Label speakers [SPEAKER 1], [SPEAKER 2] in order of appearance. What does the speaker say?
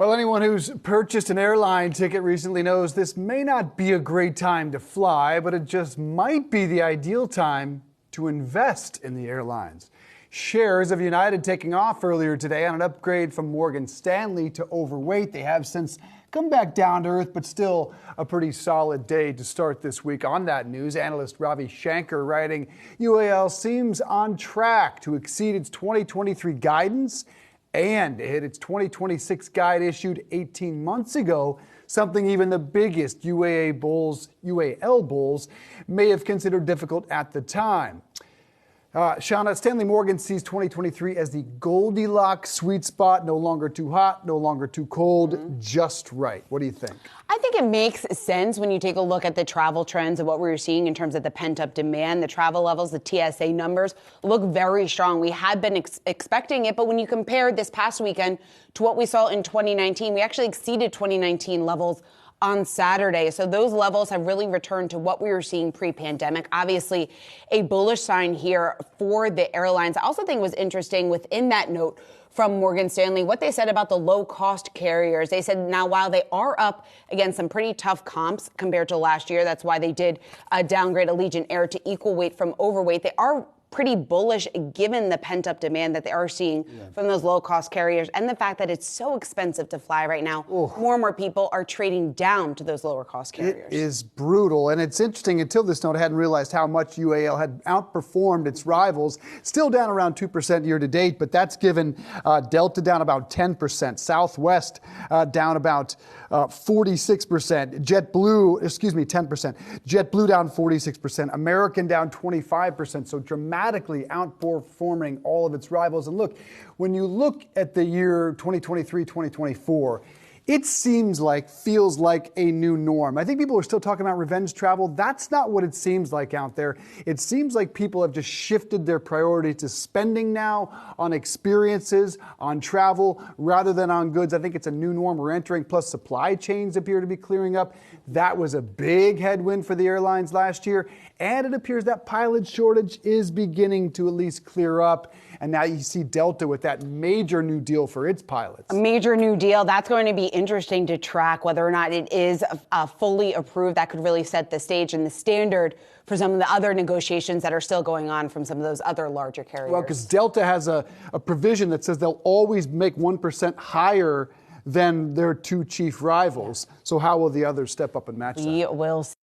[SPEAKER 1] Well, anyone who's purchased an airline ticket recently knows this may not be a great time to fly, but it just might be the ideal time to invest in the airlines. Shares of United taking off earlier today on an upgrade from Morgan Stanley to Overweight. They have since come back down to earth, but still a pretty solid day to start this week. On that news, analyst Ravi Shankar writing, UAL seems on track to exceed its 2023 guidance and to hit its 2026 guide issued 18 months ago, something even the biggest UAL bulls may have considered difficult at the time. Shauna, Stanley Morgan sees 2023 as the Goldilocks sweet spot, no longer too hot, no longer too cold, just right. What do you think?
[SPEAKER 2] I think it makes sense when you take a look at the travel trends and what we're seeing in terms of the pent-up demand. The travel levels, the TSA numbers look very strong. We had been expecting it, but when you compare this past weekend to what we saw in 2019, we actually exceeded 2019 levels on Saturday. So those levels have really returned to what we were seeing pre-pandemic. Obviously, a bullish sign here for the airlines. I also think it was interesting within that note from Morgan Stanley, what they said about the low-cost carriers. They said now while they are up against some pretty tough comps compared to last year, that's why they did downgrade Allegiant Air to equal weight from Overweight. They are pretty bullish given the pent-up demand that they are seeing from those low-cost carriers and the fact that it's so expensive to fly right now. More and more people are trading down to those lower-cost carriers.
[SPEAKER 1] It is brutal, and it's interesting. Until this note, I hadn't realized how much UAL had outperformed its rivals. Still down around 2% year-to-date, but that's given Delta down about 10%, Southwest down about 46%, 10%, JetBlue down 46%, American down 25%, so dramatically outperforming all of its rivals. And look, when you look at the year 2023, 2024, it feels like a new norm. I think people are still talking about revenge travel. That's not what it seems like out there. It seems like people have just shifted their priority to spending now on experiences, on travel, rather than on goods. I think it's a new norm we're entering, plus supply chains appear to be clearing up. That was a big headwind for the airlines last year, and it appears that pilot shortage is beginning to at least clear up. And now you see Delta with that major new deal for its pilots.
[SPEAKER 2] A major new deal. That's going to be interesting to track whether or not it is fully approved. That could really set the stage and the standard for some of the other negotiations that are still going on from some of those other larger carriers.
[SPEAKER 1] Well, because Delta has a provision that says they'll always make 1% higher than their two chief rivals. So how will the others step up and match that?
[SPEAKER 2] We will see.